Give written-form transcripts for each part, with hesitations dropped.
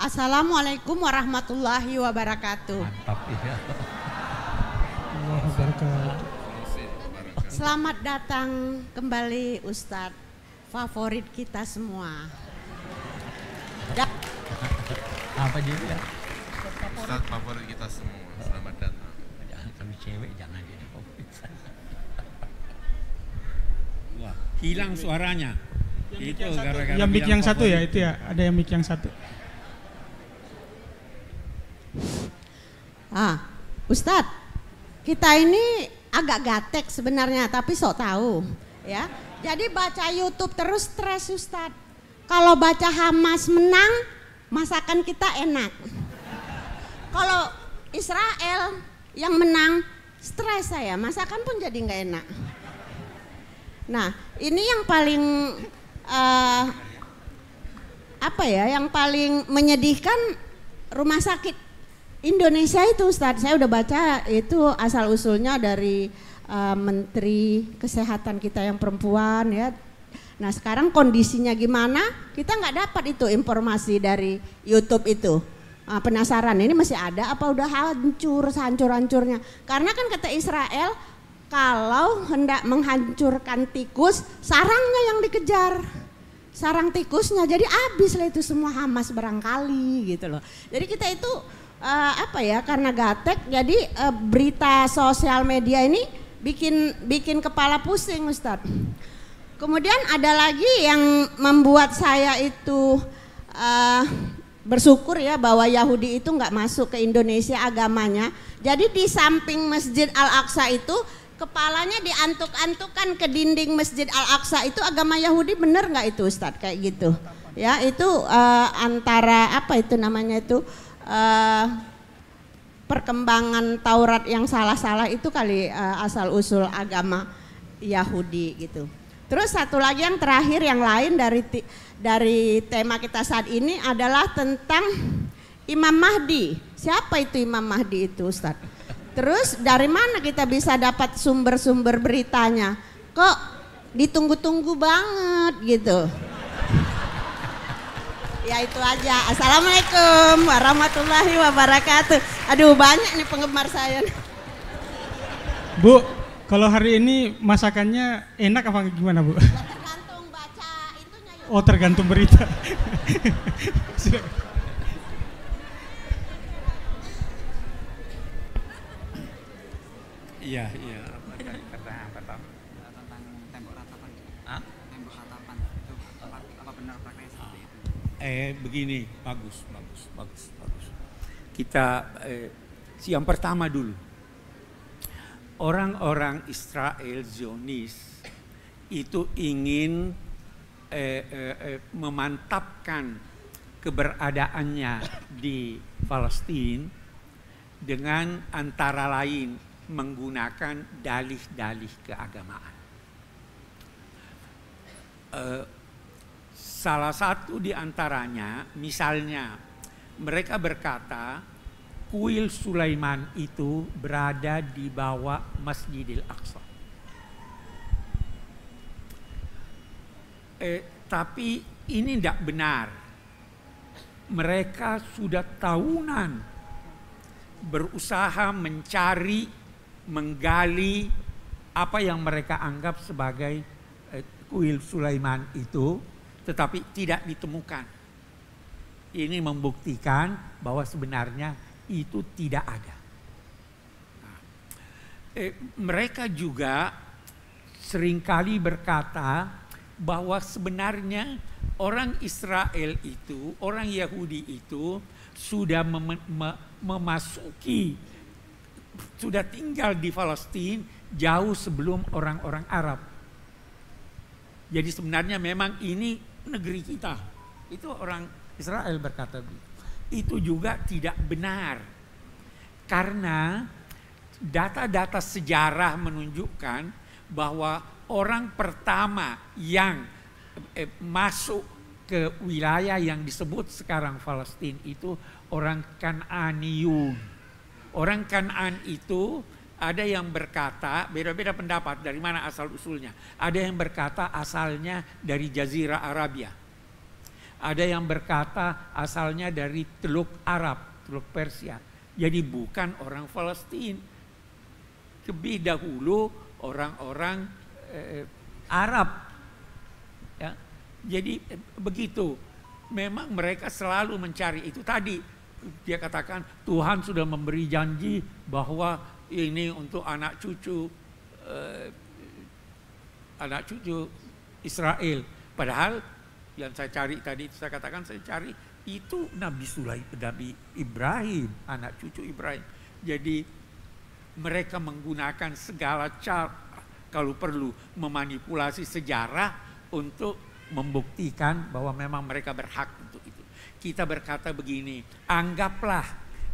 Assalamualaikum warahmatullahi wabarakatuh. Mantap ya. Selamat datang kembali Ustadz favorit kita semua. Apa juga? Ustadz favorit kita semua. Selamat datang. Jangan kami cewek jangan jadi favorit. Wah, hilang suaranya. Itu gara-gara yang mic yang satu ya, favorit. itu ya, ada yang mic yang satu. Ustadz, kita ini agak gatek sebenarnya, tapi sok tahu, ya. Jadi baca YouTube terus stres Ustadz. Kalau baca Hamas menang, masakan kita enak. Kalau Israel yang menang, stres saya, masakan pun jadi nggak enak. Nah, ini yang paling yang paling menyedihkan rumah sakit Indonesia itu Ustadz. Saya udah baca itu asal usulnya dari Menteri Kesehatan kita yang perempuan ya. Nah sekarang kondisinya gimana? Kita nggak dapat itu informasi dari YouTube itu. Penasaran ini masih ada apa udah hancur sehancur-hancurnya? Karena kan kata Israel kalau hendak menghancurkan tikus sarangnya yang dikejar. Sarang tikusnya jadi habis lah itu semua Hamas barangkali gitu loh. Jadi kita itu karena gatek jadi berita sosial media ini bikin kepala pusing Ustadz. Kemudian ada lagi yang membuat saya itu bersyukur ya bahwa Yahudi itu nggak masuk ke Indonesia agamanya. Jadi di samping Masjid Al-Aqsa itu kepalanya diantuk-antukan ke dinding Masjid Al-Aqsa itu agama Yahudi, bener nggak itu Ustadz kayak gitu? Ya itu antara apa itu namanya itu perkembangan Taurat yang salah-salah itu kali asal usul agama Yahudi gitu. Terus satu lagi yang terakhir yang lain dari tema kita saat ini adalah tentang Imam Mahdi. Siapa itu Imam Mahdi itu Ustadz? Terus dari mana kita bisa dapat sumber-sumber beritanya? Kok ditunggu-tunggu banget gitu. Ya itu aja. Assalamualaikum warahmatullahi wabarakatuh. Aduh banyak nih penggemar saya. Bu, kalau hari ini masakannya enak apa gimana Bu? Tergantung baca itunya. Oh tergantung berita. Iya, iya. Apa tadi kata apa tahu? Tentang tembok ratapan. Hah? Tembok ratapan itu apa benar prakteknya seperti itu? Begini, bagus. Kita yang pertama dulu. Orang-orang Israel Zionis itu ingin memantapkan keberadaannya di Palestina dengan antara lain menggunakan dalih-dalih keagamaan. Salah satu di antaranya, misalnya mereka berkata kuil Sulaiman itu berada di bawah Masjidil Aqsa. Tapi ini tidak benar. Mereka sudah tahunan berusaha mencari, menggali apa yang mereka anggap sebagai kuil Sulaiman itu, tetapi tidak ditemukan. Ini membuktikan bahwa sebenarnya itu tidak ada. Mereka juga seringkali berkata bahwa sebenarnya orang Israel itu, orang Yahudi itu sudah memasuki, sudah tinggal di Palestina jauh sebelum orang-orang Arab. Jadi sebenarnya memang ini negeri kita. Itu orang Israel berkata begitu. Itu juga tidak benar. Karena data-data sejarah menunjukkan bahwa orang pertama yang masuk ke wilayah yang disebut sekarang Palestina itu orang Kan'aniyun. Orang Kan'an itu ada yang berkata, beda-beda pendapat dari mana asal usulnya. Ada yang berkata asalnya dari Jazirah Arabia. Ada yang berkata asalnya dari Teluk Arab, Teluk Persia. Jadi bukan orang Palestina. Lebih dahulu orang-orang Arab. Ya. Jadi begitu. Memang mereka selalu mencari itu tadi. Dia katakan Tuhan sudah memberi janji bahwa ini untuk anak cucu Israel. Padahal yang saya cari tadi, saya katakan saya cari itu Nabi Ibrahim, anak cucu Ibrahim. Jadi mereka menggunakan segala cara, kalau perlu memanipulasi sejarah untuk membuktikan bahwa memang mereka berhak untuk itu. Kita berkata begini, anggaplah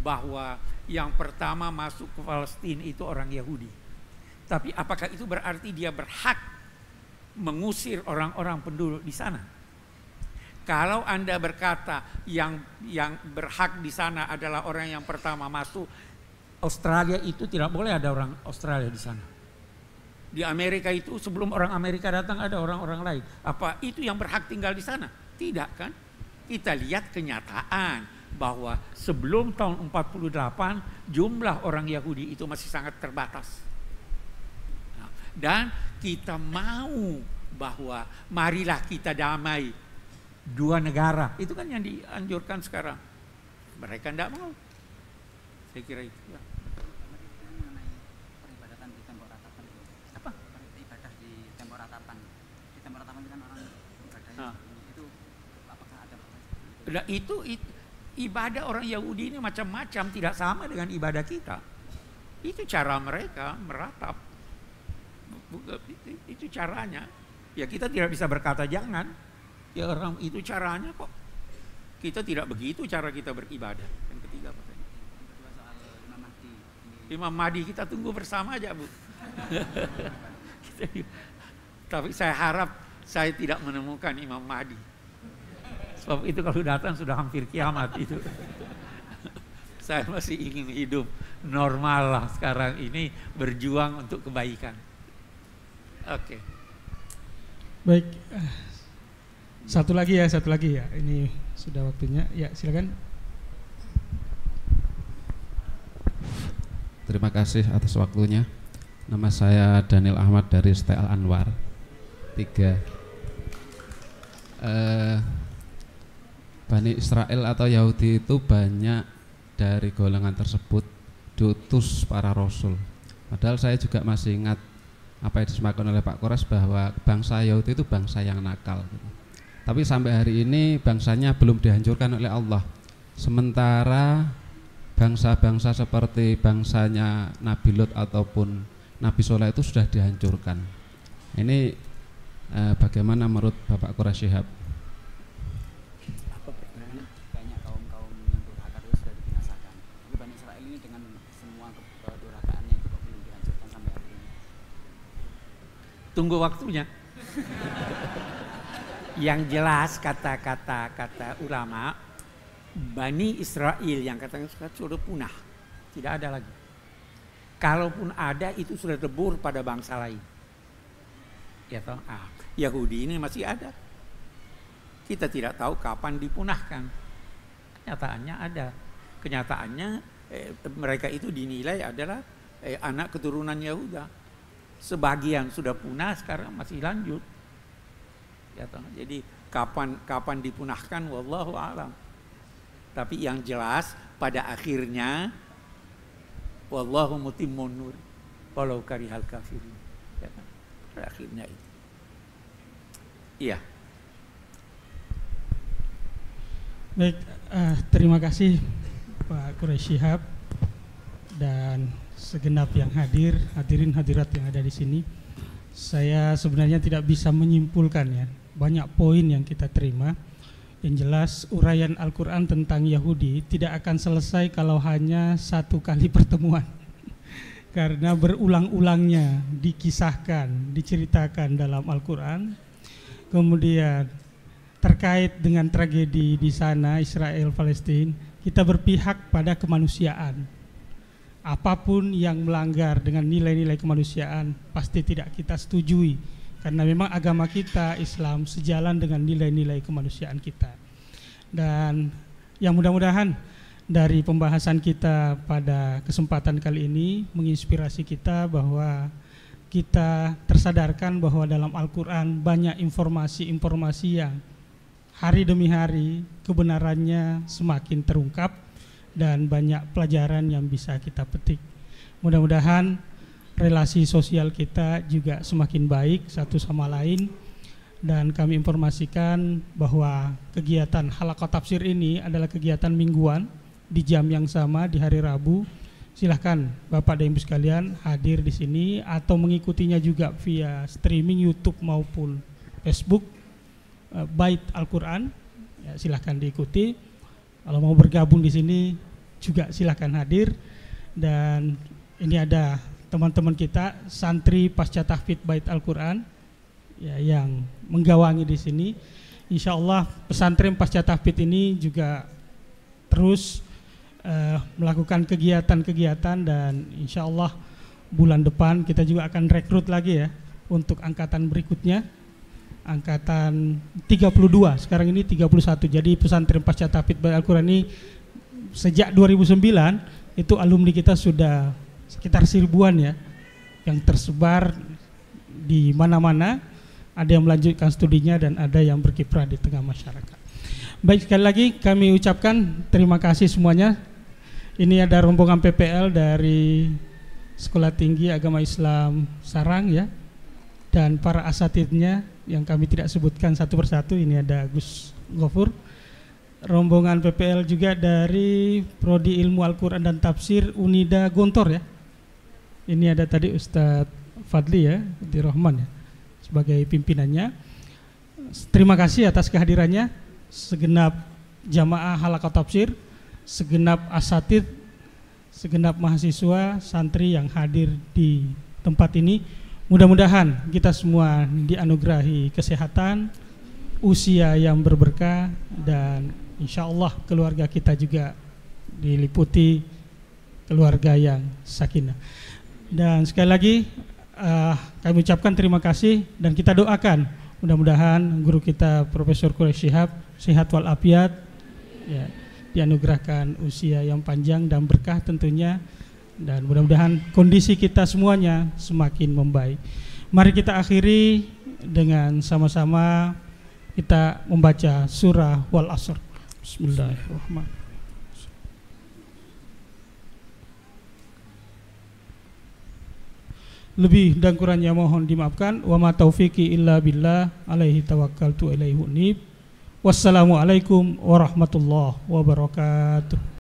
bahwa yang pertama masuk ke Palestina itu orang Yahudi. Tapi apakah itu berarti dia berhak mengusir orang-orang penduduk di sana? Kalau Anda berkata yang berhak di sana adalah orang yang pertama masuk, Australia itu tidak boleh ada orang Australia di sana. Di Amerika itu sebelum orang Amerika datang ada orang-orang lain. Apa itu yang berhak tinggal di sana? Tidak kan? Kita lihat kenyataan bahwa sebelum tahun 48 jumlah orang Yahudi itu masih sangat terbatas. Nah, dan kita mau bahwa marilah kita damai dua negara. Itu kan yang dianjurkan sekarang. Mereka tidak mau. Saya kira itu. Ya. Mengenai peribadatan di tembok ratapan itu. Apa? Ibadah di tembok ratapan. Di tembok ratapan itu kan orang ibadahnya. Itu apakah ada pertanyaan? Nah, itu ibadah orang Yahudi ini macam-macam, tidak sama dengan ibadah kita. Itu cara mereka meratap. Itu caranya. Ya kita tidak bisa berkata jangan. Ya orang itu caranya kok. Kita tidak begitu cara kita beribadah. Yang ketiga pertanyaan. Yang kedua soal Imam Mahdi. Imam Mahdi kita tunggu bersama aja, Bu. Tapi saya harap saya tidak menemukan Imam Mahdi. Sebab itu kalau datang sudah hampir kiamat itu. Saya masih ingin hidup normal lah sekarang ini, berjuang untuk kebaikan. Oke. Baik. Satu lagi ya. Ini sudah waktunya. Ya, silakan. Terima kasih atas waktunya. Nama saya Daniel Ahmad dari STL Anwar 3. Bani Israel atau Yahudi itu banyak dari golongan tersebut diutus para rasul. Padahal saya juga masih ingat apa yang disampaikan oleh Pak Kores bahwa bangsa Yahudi itu bangsa yang nakal. Tapi sampai hari ini bangsanya belum dihancurkan oleh Allah. Sementara bangsa-bangsa seperti bangsanya Nabi Lut ataupun Nabi Soleh itu sudah dihancurkan. Ini bagaimana menurut Bapak Kores Shihab? Banyak kaum-kaum yang durhaka itu sudah dibinasakan. Tapi Bani Israel ini dengan semua kedurhakaannya juga belum dihancurkan sampai hari ini. Tunggu waktunya. Yang jelas kata ulama, Bani Israel yang katanya sudah punah, tidak ada lagi. Kalaupun ada itu sudah lebur pada bangsa lain. Ya toh, Yahudi ini masih ada. Kita tidak tahu kapan dipunahkan. Kenyataannya ada. Kenyataannya mereka itu dinilai adalah anak keturunan Yahuda. Sebagian sudah punah, sekarang masih lanjut. Ya toh, jadi kapan dipunahkan wallahu a'lam. Tapi yang jelas pada akhirnya wallahu mutimmun nur walau karihal kafirun. Ya kan? Pada akhirnya itu. Iya. Baik, terima kasih Pak Kores Shihab dan segenap yang hadirin hadirat yang ada di sini. Saya sebenarnya tidak bisa menyimpulkan ya, banyak poin yang kita terima. Yang jelas uraian Al-Quran tentang Yahudi tidak akan selesai kalau hanya satu kali pertemuan. Karena berulang-ulangnya dikisahkan, diceritakan dalam Al-Quran. Kemudian terkait dengan tragedi di sana Israel Palestina, kita berpihak pada kemanusiaan. Apapun yang melanggar dengan nilai-nilai kemanusiaan pasti tidak kita setujui. Karena memang agama kita Islam sejalan dengan nilai-nilai kemanusiaan kita. Dan yang mudah-mudahan dari pembahasan kita pada kesempatan kali ini menginspirasi kita bahwa kita tersadarkan bahwa dalam Al-Quran banyak informasi-informasi yang hari demi hari kebenarannya semakin terungkap dan banyak pelajaran yang bisa kita petik. Mudah-mudahan relasi sosial kita juga semakin baik satu sama lain, dan kami informasikan bahwa kegiatan halaqah tafsir ini adalah kegiatan mingguan di jam yang sama di hari Rabu. Silahkan Bapak dan Ibu sekalian hadir di sini atau mengikutinya juga via streaming YouTube maupun Facebook Bait Al-Quran. Ya, silahkan diikuti. Kalau mau bergabung di sini juga silahkan hadir. Dan ini ada teman-teman kita santri pasca tahfidz Bait Al-Quran ya, yang menggawangi di sini. Insya Allah pesantren pasca tahfidz ini juga terus melakukan kegiatan-kegiatan, dan insya Allah bulan depan kita juga akan rekrut lagi ya untuk angkatan berikutnya, angkatan 32, sekarang ini 31. Jadi pesantren pasca tahfidz Bait Al-Quran ini sejak 2009 itu alumni kita sudah sekitar 1000-an ya, yang tersebar di mana-mana, ada yang melanjutkan studinya dan ada yang berkiprah di tengah masyarakat. Baik, sekali lagi kami ucapkan terima kasih semuanya. Ini ada rombongan PPL dari Sekolah Tinggi Agama Islam Sarang ya, dan para asatidnya yang kami tidak sebutkan satu persatu. Ini ada Gus Ghafur. Rombongan PPL juga dari Prodi Ilmu Al-Quran dan Tafsir Unida Gontor ya. Ini ada tadi Ustadz Fadli ya, di Rahman ya, sebagai pimpinannya. Terima kasih atas kehadirannya segenap jamaah halaqah tafsir, segenap asatid, segenap mahasiswa, santri yang hadir di tempat ini. Mudah-mudahan kita semua dianugerahi kesehatan, usia yang berberkah, dan insya Allah keluarga kita juga diliputi keluarga yang sakinah. Dan sekali lagi kami ucapkan terima kasih, dan kita doakan mudah-mudahan guru kita Profesor Quraish Shihab sehat walafiat ya, dianugerahkan usia yang panjang dan berkah tentunya, dan mudah-mudahan kondisi kita semuanya semakin membaik. Mari kita akhiri dengan sama-sama kita membaca surah Wal Asr. Bismillahirrahmanirrahim. Lebih dan kurangnya mohon dimaafkan. Wa ma taufiqi illa billah, alaihi tawakkaltu ilaihi unib. Wassalamualaikum warahmatullahi wabarakatuh.